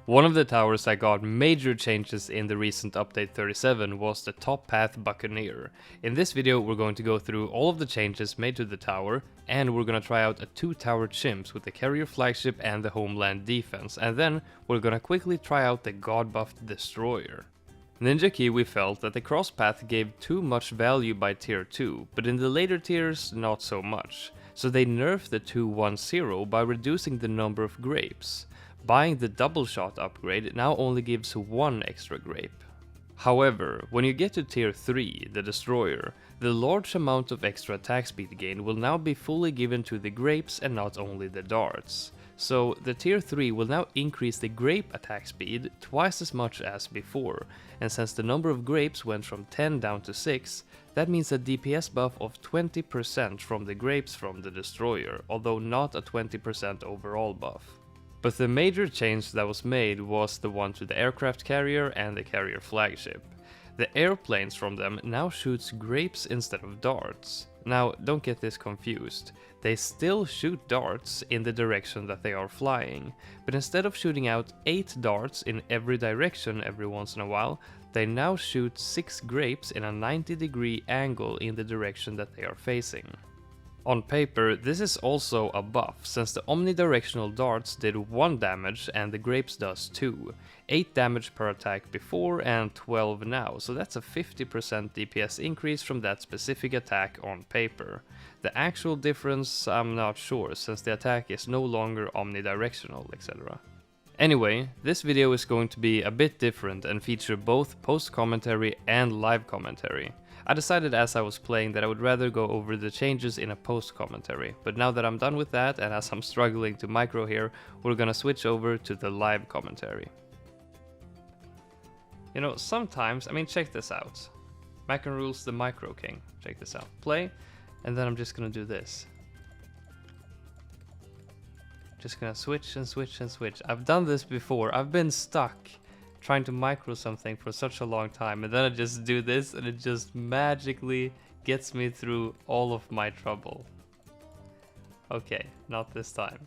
One of the towers that got major changes in the recent update 37 was the top path buccaneer. In this video we're going to go through all of the changes made to the tower, and we're gonna try out a 2-tower chimps with the carrier flagship and the homeland defense, and then we're gonna quickly try out the god buffed destroyer. Ninja Kiwi felt that the cross path gave too much value by tier 2, but in the later tiers not so much, so they nerfed the 210 by reducing the number of grapes. Buying the double shot upgrade now only gives 1 extra grape. However, when you get to tier 3, the destroyer, the large amount of extra attack speed gain will now be fully given to the grapes and not only the darts. So the tier 3 will now increase the grape attack speed twice as much as before, and since the number of grapes went from 10 down to 6, that means a DPS buff of 20% from the grapes from the destroyer, although not a 20% overall buff. But the major change that was made was the one to the aircraft carrier and the carrier flagship. The airplanes from them now shoots grapes instead of darts. Now, don't get this confused. They still shoot darts in the direction that they are flying, but instead of shooting out 8 darts in every direction every once in a while, they now shoot 6 grapes in a 90-degree angle in the direction that they are facing. On paper, this is also a buff, since the omnidirectional darts did 1 damage and the grapes does 2. 8 damage per attack before and 12 now, so that's a 50% DPS increase from that specific attack on paper. The actual difference I'm not sure, since the attack is no longer omnidirectional, etc. Anyway, this video is going to be a bit different and feature both post-commentary and live commentary. I decided as I was playing that I would rather go over the changes in a post-commentary, but now that I'm done with that and as I'm struggling to micro here, we're gonna switch over to the live commentary. You know, sometimes, check this out. Macron rules the micro king. Check this out. Play, and then I'm just gonna do this. Just gonna switch and switch and switch. I've done this before. I've been stuck trying to micro something for such a long time, and then I just do this and it just magically gets me through all of my trouble. Okay, not this time.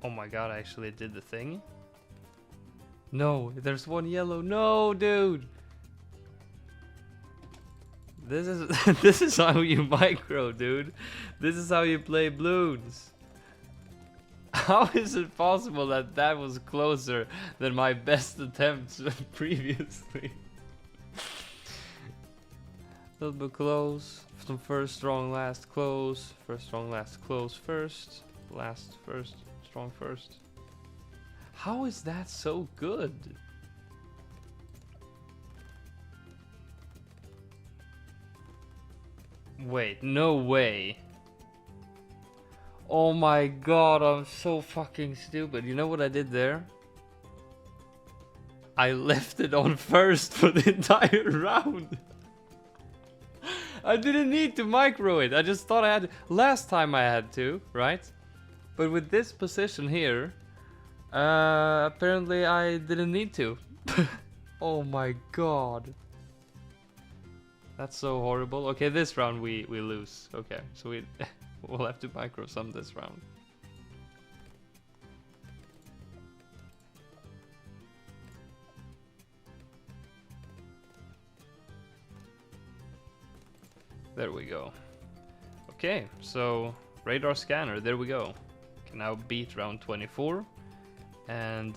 Oh my god, I actually did the thing. No, there's one yellow. No, dude. This is this is how you micro, dude. This is how you play bloons. How is it possible that that was closer than my best attempts previously? A little bit close. From first, strong, last, close. First, strong, last, close, first. Last, first, strong, first. How is that so good? Wait, no way. Oh my god, I'm so fucking stupid. You know what I did there? I left it on first for the entire round. I didn't need to micro it. I just thought I had to. Last time I had to, right? But with this position here, apparently I didn't need to. Oh my god. That's so horrible. Okay, this round we lose. Okay, so we'll have to micro some this round. There we go. Okay, so radar scanner, there we go. Can now beat round 24. And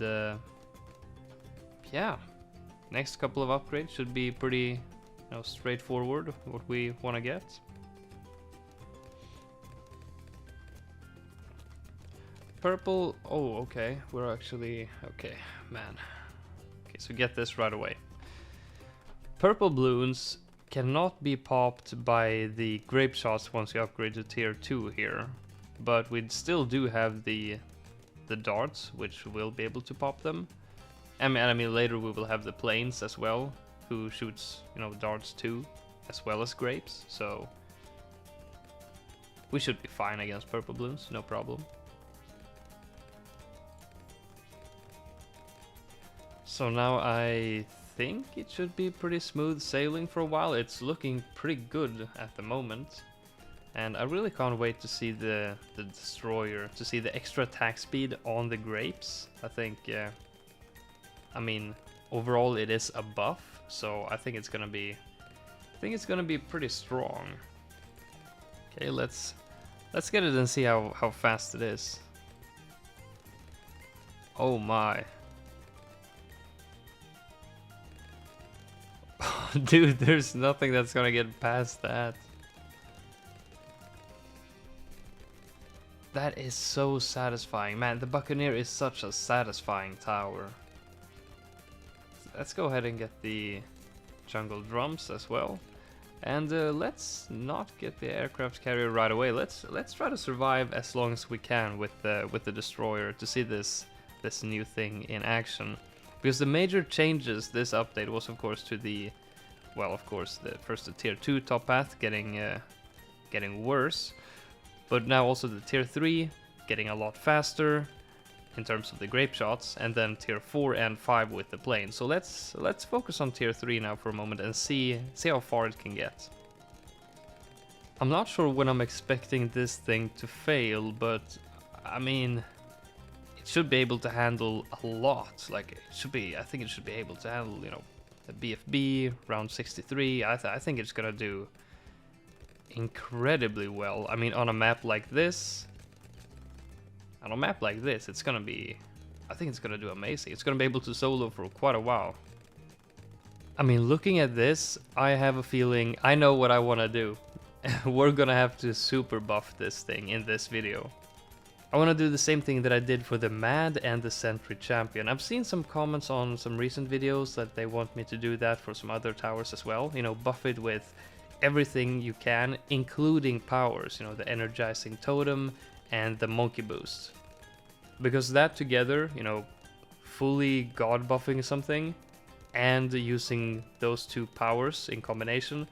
yeah, next couple of upgrades should be pretty straightforward what we want to get. Purple, oh okay, we're actually, okay, man. Okay, so get this right away. Purple bloons cannot be popped by the grape shots once you upgrade to tier 2 here, but we still do have the darts, which will be able to pop them. I mean later we will have the planes as well, who shoots, darts too, as well as grapes, so we should be fine against purple bloons, no problem. So now I think it should be pretty smooth sailing for a while. It's looking pretty good at the moment. And I really can't wait to see the destroyer, to see the extra attack speed on the grapes. I think, I mean, overall it is a buff, so I think it's gonna be, pretty strong. Okay, let's get it and see how fast it is. Oh my. Dude, there's nothing that's gonna get past that. That is so satisfying. Man, the Buccaneer is such a satisfying tower. Let's go ahead and get the jungle drums as well. And let's not get the aircraft carrier right away. Let's try to survive as long as we can with the destroyer to see this new thing in action. Because the major changes this update was of course to the, well, of course the tier 2 top path getting worse, but now also the tier 3 getting a lot faster in terms of the grape shots, and then tier 4 and 5 with the plane. So let's focus on tier 3 now for a moment and see how far it can get. I'm not sure when I'm expecting this thing to fail, but I mean, it should be able to handle a lot. Like it should be, I think it should be able to handle, you know, the BFB round 63. I think it's gonna do incredibly well. I mean, on a map like this, it's gonna be, I think it's gonna do amazing. It's gonna be able to solo for quite a while. I mean, looking at this, I have a feeling I know what I want to do. We're gonna have to super buff this thing in this video. I want to do the same thing that I did for the Mad and the Sentry Champion. I've seen some comments on some recent videos that they want me to do that for some other towers as well. You know, buff it with everything you can, including powers, you know, the energizing totem and the monkey boost. Because that together, you know, fully god buffing something and using those two powers in combination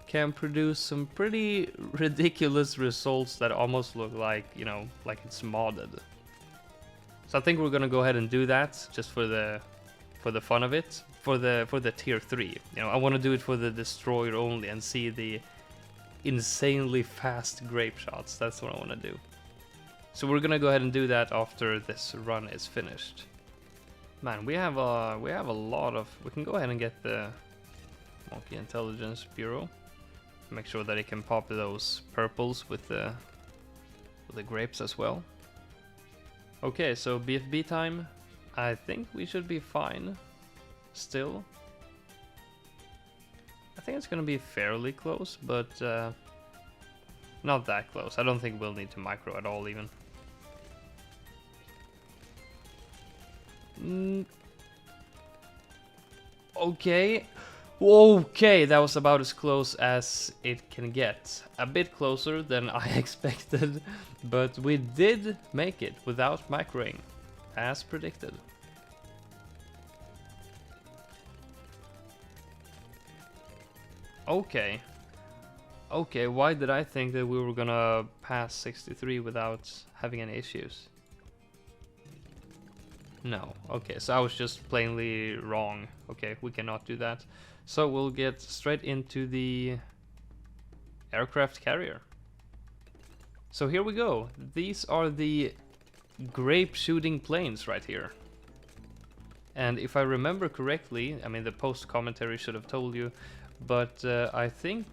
can produce some pretty ridiculous results that almost look like, you know, like it's modded. So I think we're gonna go ahead and do that just for the fun of it, for the tier 3. You know, I want to do it for the destroyer only and see the insanely fast grape shots. That's what I want to do. So we're gonna go ahead and do that after this run is finished. Man, we have a lot of. We can go ahead and get the Monkey Intelligence Bureau. Make sure that it can pop those purples with the grapes as well. Okay, so BFB time. I think we should be fine. Still, I think it's gonna be fairly close, but not that close. I don't think we'll need to micro at all even. Okay. Okay, that was about as close as it can get. A bit closer than I expected, but we did make it without microing, as predicted. Okay. Okay, why did I think that we were gonna pass 63 without having any issues? No. Okay, so I was just plainly wrong. Okay, we cannot do that. So we'll get straight into the aircraft carrier. So here we go. These are the grape shooting planes right here. And if I remember correctly, I mean the post commentary should have told you, but I think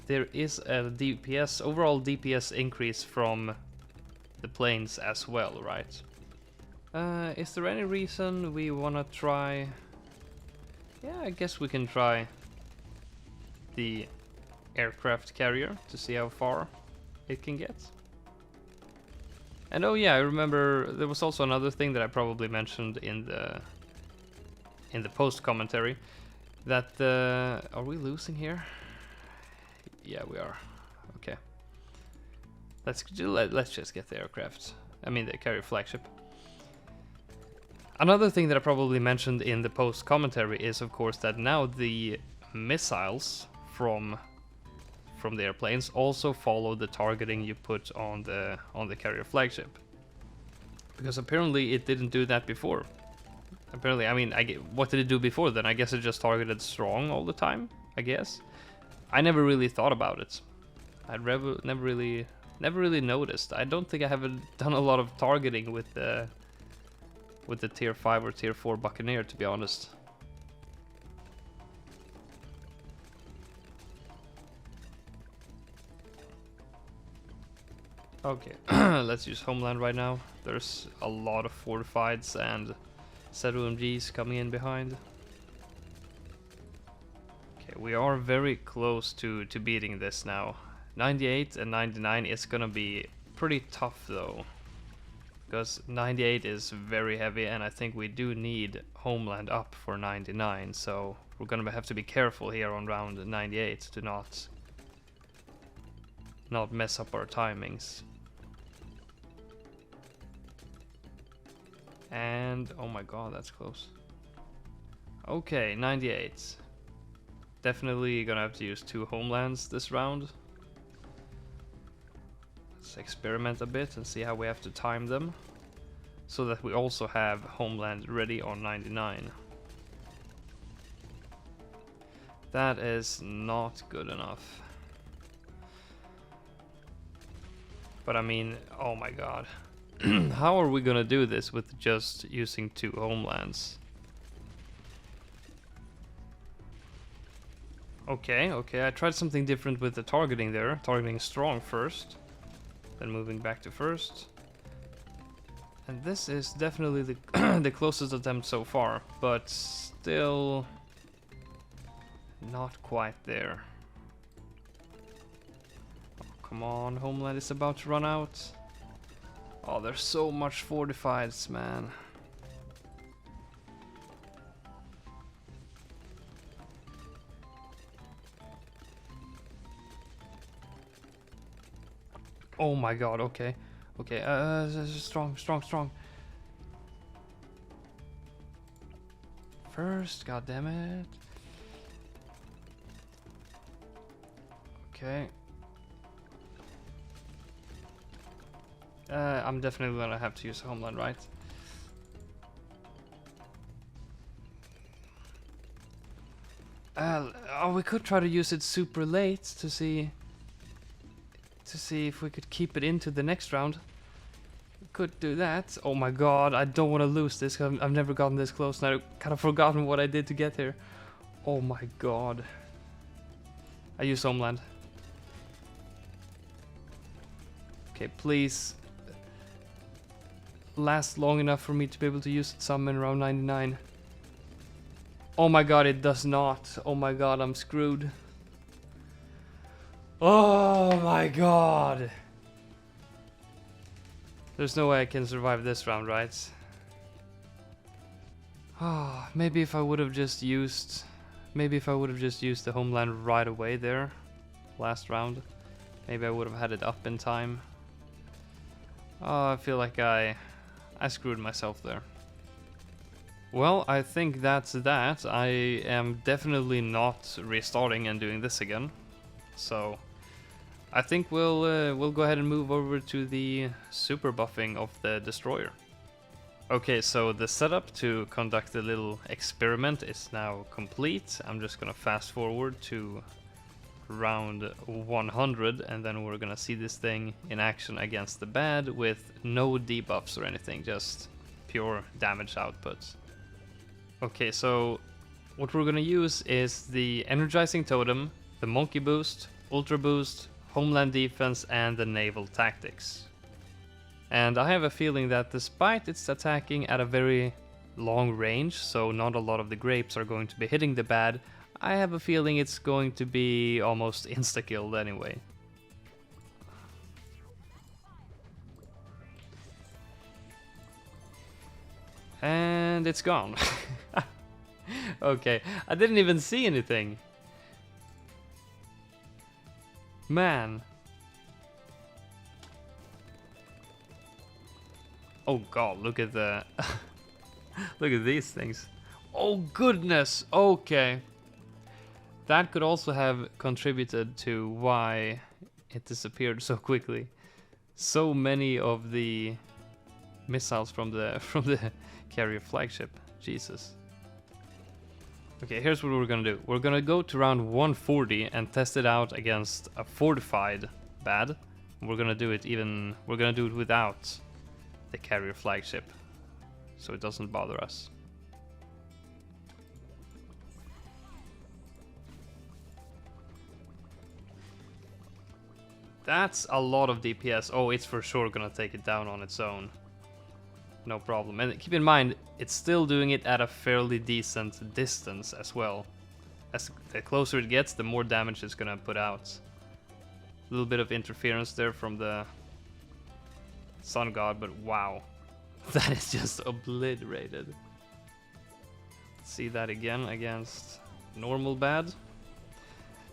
there is a DPS, overall DPS increase from the planes as well, right? Is there any reason we wanna try? Yeah, I guess we can try the aircraft carrier to see how far it can get. And oh yeah, I remember there was also another thing that I probably mentioned in the post commentary, that are we losing here? Yeah, we are. Okay. Let's just get the aircraft. I mean the carrier flagship. Another thing that I probably mentioned in the post commentary is of course that now the missiles from the airplanes also follow the targeting you put on the carrier flagship. Because apparently it didn't do that before. Apparently, I mean, what did it do before then? I guess it just targeted strong all the time, I guess. I never really thought about it. I never really noticed. I don't think I haven't done a lot of targeting with the tier 5 or tier 4 buccaneer, to be honest. Okay, let's use homeland right now. There's a lot of fortifieds and ZOMGs coming in behind. Okay, we are very close to beating this now. 98 and 99 is gonna be pretty tough though, because 98 is very heavy and I think we do need homeland up for 99, so we're gonna have to be careful here on round 98 to not mess up our timings. And oh my god, that's close. Okay, 98. Definitely gonna have to use 2 homelands this round. Let's experiment a bit and see how we have to time them, so that we also have homeland ready on 99. That is not good enough. But I mean, oh my god. How are we gonna do this with just using 2 homelands? Okay, I tried something different with the targeting there. Targeting strong first, then moving back to first. And this is definitely the the closest attempt so far, but still not quite there. Oh, come on, homeland is about to run out. Oh, there's so much fortifieds, man. Oh my god, okay. Okay, strong. First, god damn it. Okay. I'm definitely gonna have to use homeland, right? Oh, we could try to use it super late to see if we could keep it into the next round. We could do that. Oh my god, I don't want to lose this. I've never gotten this close, and I've kind of forgotten what I did to get here. Oh my god. I use homeland. Okay, please last long enough for me to be able to use it some in around 99. Oh my god, it does not. Oh my god, I'm screwed. Oh my god. There's no way I can survive this round, right? Oh, maybe if I would have just used the homeland right away there last round, maybe I would have had it up in time. Oh, I feel like I screwed myself there. Well, I think that's that. I am definitely not restarting and doing this again. So I think we'll go ahead and move over to the super buffing of the destroyer. Okay, so the setup to conduct the little experiment is now complete. I'm just gonna fast forward to round 100, and then we're gonna see this thing in action against the bad with no debuffs or anything, just pure damage output. Okay, so what we're gonna use is the energizing totem, the monkey boost, ultra boost, homeland defense, and the naval tactics. And I have a feeling that despite it's attacking at a very long range, so not a lot of the grapes are going to be hitting the bad, I have a feeling it's going to be almost insta-killed anyway. And it's gone. Okay, I didn't even see anything. Man. Oh god, look at the look at these things. Oh goodness. Okay. That could also have contributed to why it disappeared so quickly. So many of the missiles from the carrier flagship Jesus. Okay, here's what we're gonna do. We're gonna go to round 140 and test it out against a fortified bad. We're gonna do it without the carrier flagship, so it doesn't bother us. That's a lot of DPS. Oh, it's for sure gonna take it down on its own. No problem. And keep in mind, it's still doing it at a fairly decent distance as well. As the closer it gets, the more damage it's gonna put out. A little bit of interference there from the Sun God, but wow. That is just obliterated. See that again against normal bad.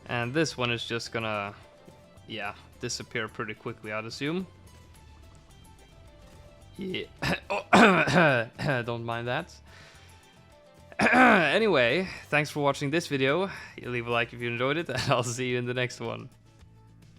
And this one is just gonna, yeah, disappear pretty quickly, I'd assume. Yeah. Oh, don't mind that. Anyway, thanks for watching this video. Leave a like if you enjoyed it, and I'll see you in the next one.